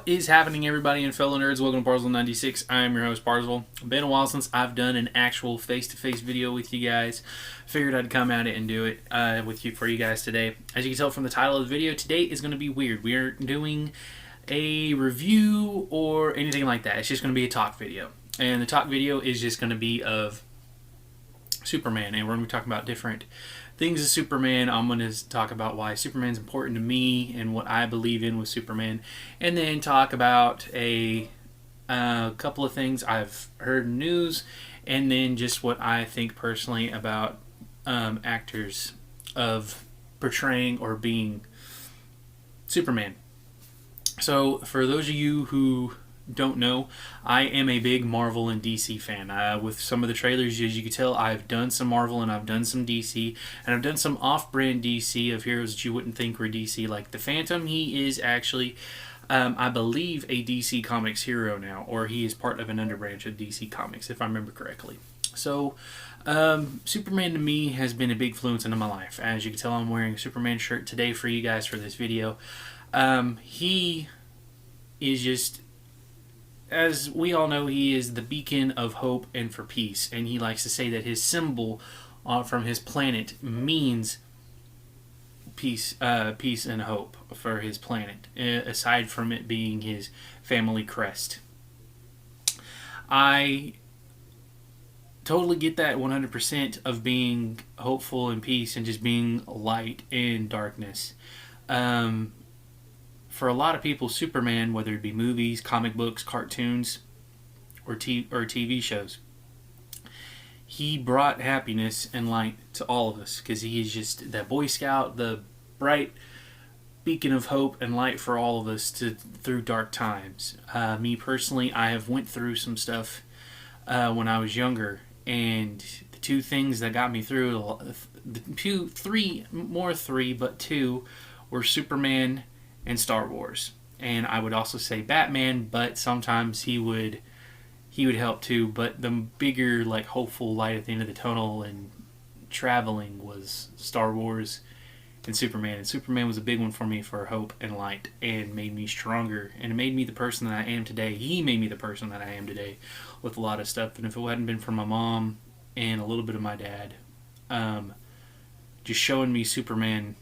What is happening, everybody and fellow nerds? Welcome to Parzel96. I am your host, Parzel. Been a while since I've done an actual face-to-face video with you guys. Figured I'd come at it and do it for you guys today. As you can tell from the title of the video, today is going to be weird. We aren't doing a review or anything like that. It's just going to be a talk video. And the talk video is just going to be of Superman, and we're going to be talking about different things of Superman. I'm going to talk about why Superman's important to me and what I believe in with Superman, and then talk about a couple of things I've heard in news, and then just what I think personally about actors of portraying or being Superman. So for those of you who don't know, I am a big Marvel and DC fan. With some of the trailers, as you can tell, I've done some Marvel and I've done some DC, and I've done some off-brand DC of heroes that you wouldn't think were DC, like the Phantom. He is actually, I believe, a DC Comics hero now, or he is part of an underbranch of DC Comics, if I remember correctly. So, Superman to me has been a big influence into my life. As you can tell, I'm wearing a Superman shirt today for you guys for this video. He is just, as we all know, he is the beacon of hope and for peace, and he likes to say that his symbol from his planet means peace and hope for his planet, aside from it being his family crest. I totally get that 100% of being hopeful and peace and just being light in darkness. For a lot of people, Superman, whether it be movies, comic books, cartoons, or TV shows, he brought happiness and light to all of us, because he is just that Boy Scout, the bright beacon of hope and light for all of us through dark times. Me personally, I have went through some stuff when I was younger, and the two things that got me through, three, but two, were Superman and Star Wars. And I would also say Batman, but sometimes he would help too. But the bigger, like, hopeful light at the end of the tunnel and traveling was Star Wars and Superman. And Superman was a big one for me for hope and light, and made me stronger, and it made me the person that I am today. He made me the person that I am today with a lot of stuff. And if it hadn't been for my mom and a little bit of my dad just showing me Superman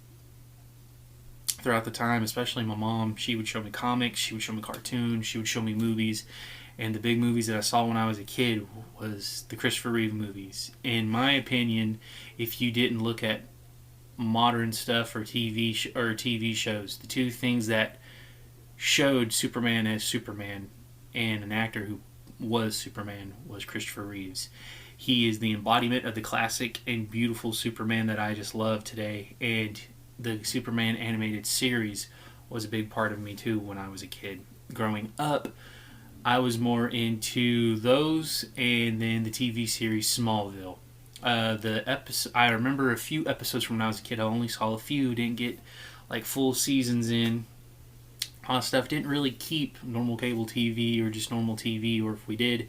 throughout the time, especially my mom, she would show me comics, she would show me cartoons, she would show me movies, and the big movies that I saw when I was a kid was the Christopher Reeve movies. In my opinion, if you didn't look at modern stuff or TV shows, the two things that showed Superman as Superman and an actor who was Superman was Christopher Reeves. He is the embodiment of the classic and beautiful Superman that I just love today, and the Superman animated series was a big part of me too when I was a kid. Growing up, I was more into those, and then the TV series Smallville. I remember a few episodes from when I was a kid. I only saw a few, didn't get like full seasons in. Stuff didn't really keep normal cable TV or just normal TV, or if we did,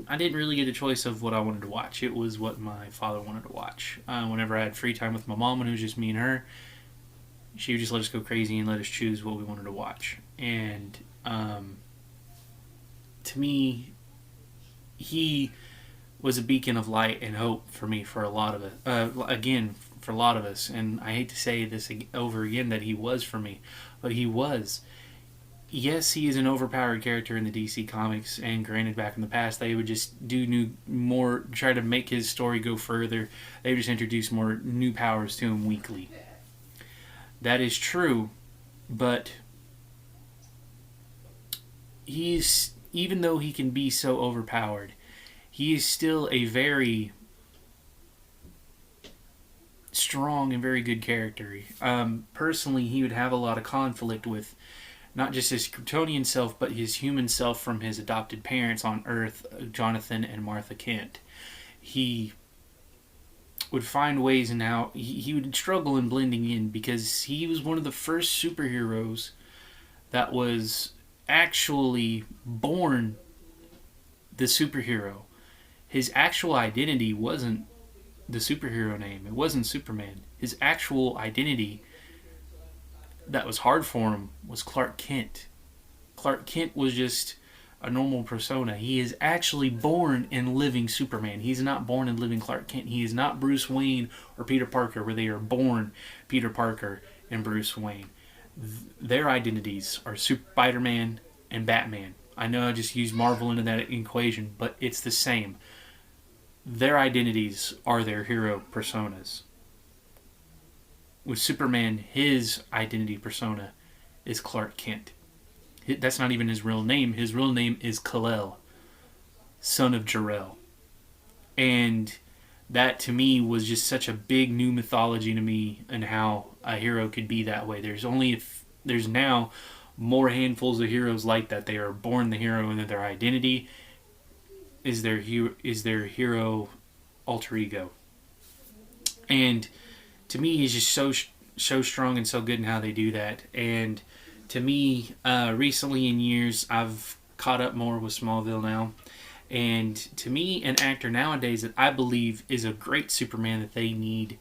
I didn't really get a choice of what I wanted to watch. It was what my father wanted to watch. Whenever I had free time with my mom, when it was just me and her, she would just let us go crazy and let us choose what we wanted to watch. And to me, he was a beacon of light and hope for me, for a lot of it. For a lot of us. And I hate to say this over again, that he was for me, but he was. Yes, he is an overpowered character in the DC Comics, and granted, back in the past, they would just do try to make his story go further. They would just introduce more new powers to him weekly. That is true, but even though he can be so overpowered, he is still a very strong and very good character. Personally, he would have a lot of conflict with not just his Kryptonian self, but his human self from his adopted parents on Earth, Jonathan and Martha Kent. He would find ways, and how he would struggle in blending in, because he was one of the first superheroes that was actually born the superhero. His actual identity wasn't the superhero name. It wasn't Superman. His actual identity that was hard for him was Clark Kent. Clark Kent was just a normal persona. He is actually born and living Superman. He's not born and living Clark Kent. He is not Bruce Wayne or Peter Parker, where they are born Peter Parker and Bruce Wayne. Their identities are Spider-Man and Batman. I know I just used Marvel into that equation, but it's the same. Their identities are their hero personas. With Superman, his identity persona is Clark Kent. That's not even his real name. His real name is Kal-El, son of Jor-El. And that to me was just such a big new mythology to me, and how a hero could be that way. There's now more handfuls of heroes like that. They are born the hero, and their identity is their hero alter ego. And to me, he's just so strong and so good in how they do that. And to me, recently in years, I've caught up more with Smallville now. And to me, an actor nowadays that I believe is a great Superman that they need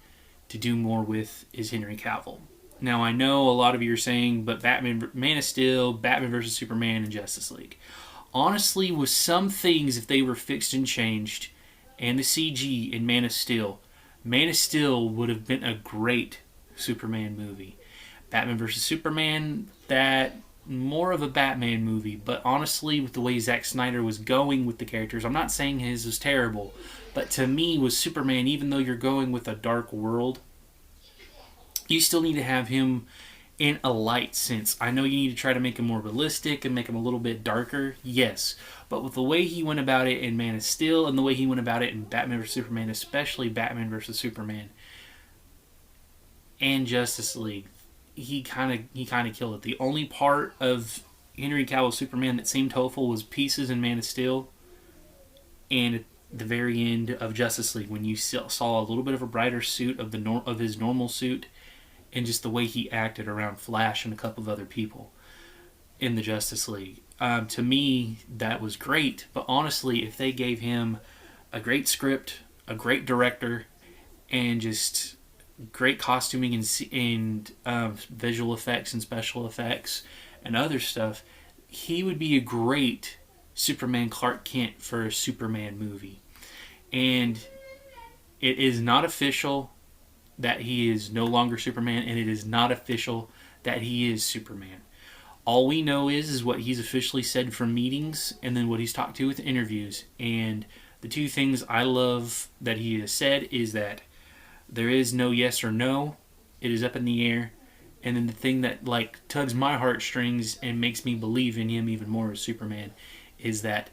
to do more with is Henry Cavill. Now, I know a lot of you are saying, but Batman, Man of Steel, Batman vs. Superman, and Justice League. Honestly, with some things, if they were fixed and changed, and the CG in Man of Steel would have been a great Superman movie. Batman vs. Superman, that more of a Batman movie, but honestly, with the way Zack Snyder was going with the characters, I'm not saying his was terrible, but to me, with Superman, even though you're going with a dark world, you still need to have him in a light sense. I know you need to try to make him more realistic and make him a little bit darker, yes, but with the way he went about it in Man of Steel and the way he went about it in Batman vs. Superman, especially Batman vs. Superman and Justice League, he kind of killed it. The only part of Henry Cavill's Superman that seemed hopeful was pieces in Man of Steel, and at the very end of Justice League, when you saw a little bit of a brighter suit of his normal suit, and just the way he acted around Flash and a couple of other people in the Justice League. To me, that was great. But honestly, if they gave him a great script, a great director, and just great costuming and visual effects and special effects and other stuff, he would be a great Superman Clark Kent for a Superman movie. And it is not official that he is no longer Superman, and it is not official that he is Superman. All we know is what he's officially said from meetings, and then what he's talked to with interviews. And the two things I love that he has said is that there is no yes or no. It is up in the air. And then the thing that tugs my heartstrings and makes me believe in him even more as Superman is that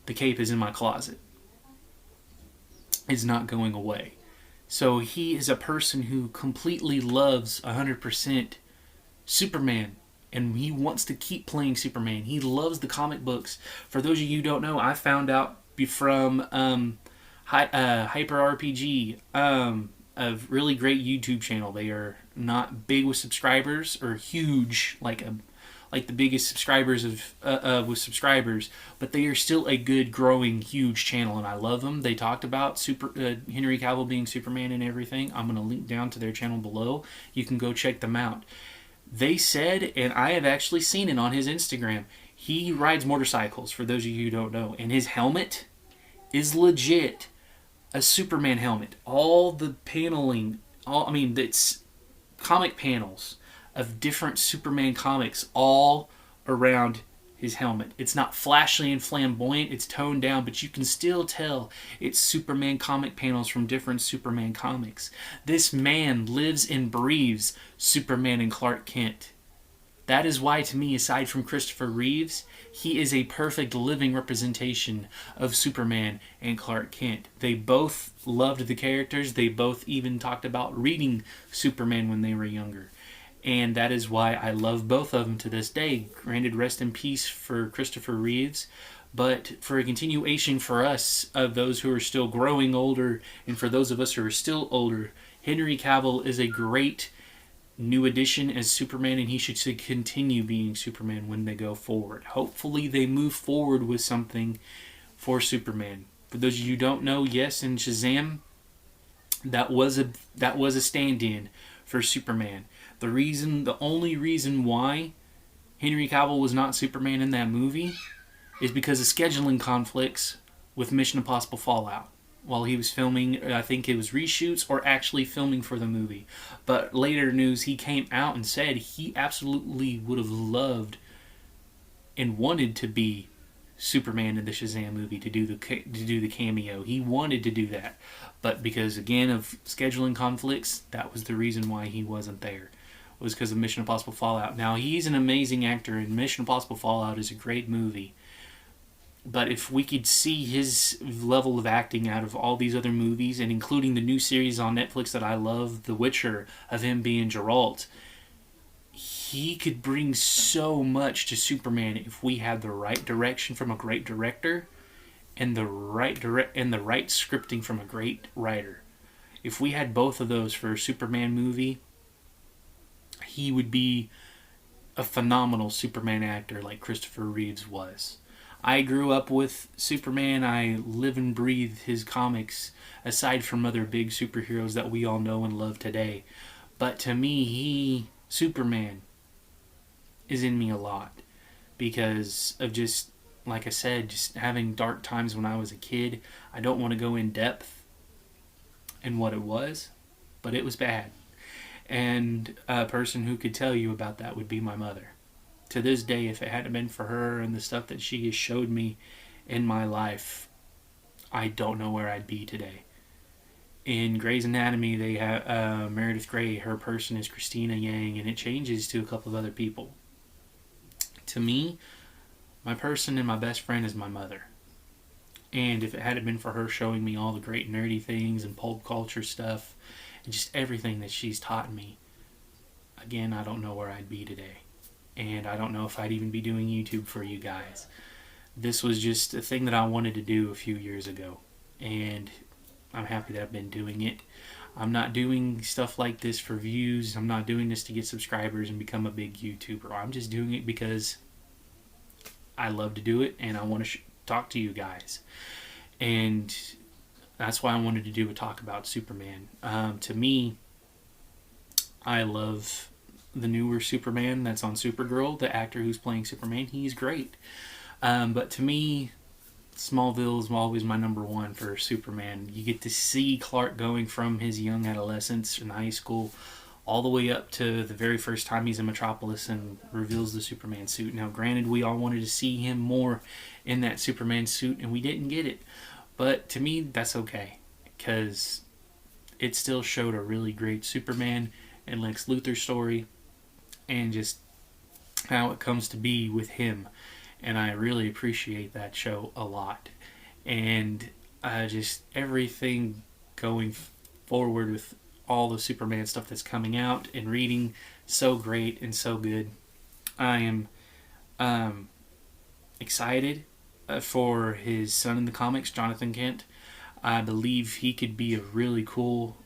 the cape is in my closet. It's not going away. So he is a person who completely loves 100% Superman, and he wants to keep playing Superman. He loves the comic books. For those of you who don't know, I found out from Hyper RPG, a really great YouTube channel. They are not big with subscribers or huge like the biggest subscribers with subscribers, but they are still a good, growing, huge channel, and I love them. They talked about Henry Cavill being Superman and everything. I'm going to link down to their channel below. You can go check them out. They said, and I have actually seen it on his Instagram, he rides motorcycles, for those of you who don't know, and his helmet is legit a Superman helmet. All the paneling, it's comic panels of different Superman comics all around his helmet. It's not flashy and flamboyant, it's toned down, but you can still tell it's Superman comic panels from different Superman comics. This man lives and breathes Superman and Clark Kent. That is why, to me, aside from Christopher Reeves, he is a perfect living representation of Superman and Clark Kent. They both loved the characters. They both even talked about reading Superman when they were younger. And that is why I love both of them to this day. Granted, rest in peace for Christopher Reeves. But for a continuation for us, of those who are still growing older, and for those of us who are still older, Henry Cavill is a great new addition as Superman, and he should continue being Superman when they go forward. Hopefully they move forward with something for Superman. For those of you who don't know, yes, in Shazam, that was a stand-in for Superman. The only reason why Henry Cavill was not Superman in that movie is because of scheduling conflicts with Mission Impossible Fallout. While he was filming, I think it was reshoots or actually filming for the movie. But later news, he came out and said he absolutely would have loved and wanted to be Superman in the Shazam movie to do the cameo. He wanted to do that, but because again of scheduling conflicts, that was the reason why he wasn't there. Was because of Mission Impossible Fallout. Now he's an amazing actor, and Mission Impossible Fallout is a great movie. But if we could see his level of acting out of all these other movies, and including the new series on Netflix that I love, The Witcher, of him being Geralt, he could bring so much to Superman if we had the right direction from a great director and the right scripting from a great writer. If we had both of those for a Superman movie, he would be a phenomenal Superman actor like Christopher Reeves was. I grew up with Superman. I live and breathe his comics, aside from other big superheroes that we all know and love today. But to me, Superman, is in me a lot because of just, like I said, just having dark times when I was a kid. I don't want to go in depth in what it was, but it was bad. And a person who could tell you about that would be my mother. To this day, if it hadn't been for her and the stuff that she has showed me in my life, I don't know where I'd be today. In Grey's Anatomy, they have Meredith Grey. Her person is Christina Yang, and it changes to a couple of other people. To me, my person and my best friend is my mother. And if it hadn't been for her showing me all the great nerdy things and pulp culture stuff and just everything that she's taught me, again, I don't know where I'd be today. And I don't know if I'd even be doing YouTube for you guys. This was just a thing that I wanted to do a few years ago. And I'm happy that I've been doing it. I'm not doing stuff like this for views. I'm not doing this to get subscribers and become a big YouTuber. I'm just doing it because I love to do it and I want to talk to you guys. And that's why I wanted to do a talk about Superman. To me, I love the newer Superman that's on Supergirl. The actor who's playing Superman, he's great. But to me, Smallville is always my number one for Superman. You get to see Clark going from his young adolescence in high school all the way up to the very first time he's in Metropolis and reveals the Superman suit. Now, granted, we all wanted to see him more in that Superman suit, and we didn't get it. But to me, that's okay, because it still showed a really great Superman and Lex Luthor story, and just how it comes to be with him. And I really appreciate that show a lot. And just everything going forward with all the Superman stuff that's coming out and reading, so great and so good. I am excited for his son in the comics, Jonathan Kent. I believe he could be a really cool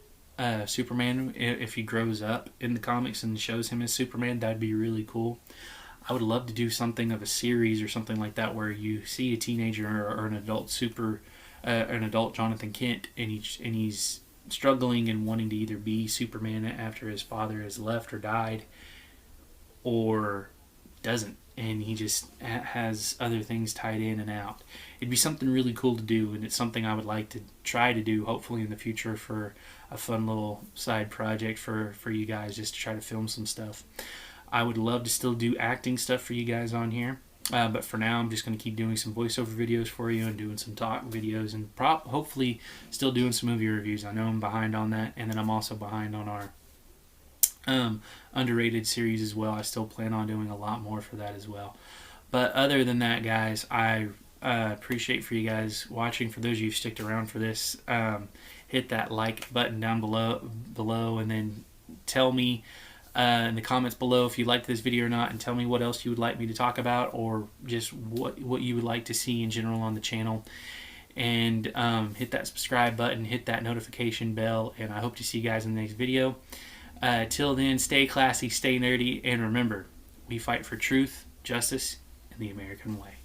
Superman if he grows up in the comics and shows him as Superman. That'd be really cool. I would love to do something of a series or something like that where you see a teenager or an adult an adult Jonathan Kent, and he's struggling and wanting to either be Superman after his father has left or died, or doesn't, and he just has other things tied in and out. It'd be something really cool to do, and it's something I would like to try to do, hopefully in the future, for a fun little side project for you guys, just to try to film some stuff. I would love to still do acting stuff for you guys on here, but for now I'm just going to keep doing some voiceover videos for you and doing some talk videos, and hopefully still doing some movie reviews. I know I'm behind on that, and then I'm also behind on our underrated series as well. I still plan on doing a lot more for that as well. But other than that, guys, I appreciate for you guys watching. For those of you who sticked around for this, hit that like button down below, and then tell me in the comments below if you liked this video or not, and tell me what else you would like me to talk about, or just what you would like to see in general on the channel. And hit that subscribe button, hit that notification bell, and I hope to see you guys in the next video. Till then, stay classy, stay nerdy, and remember, we fight for truth, justice, and the American way.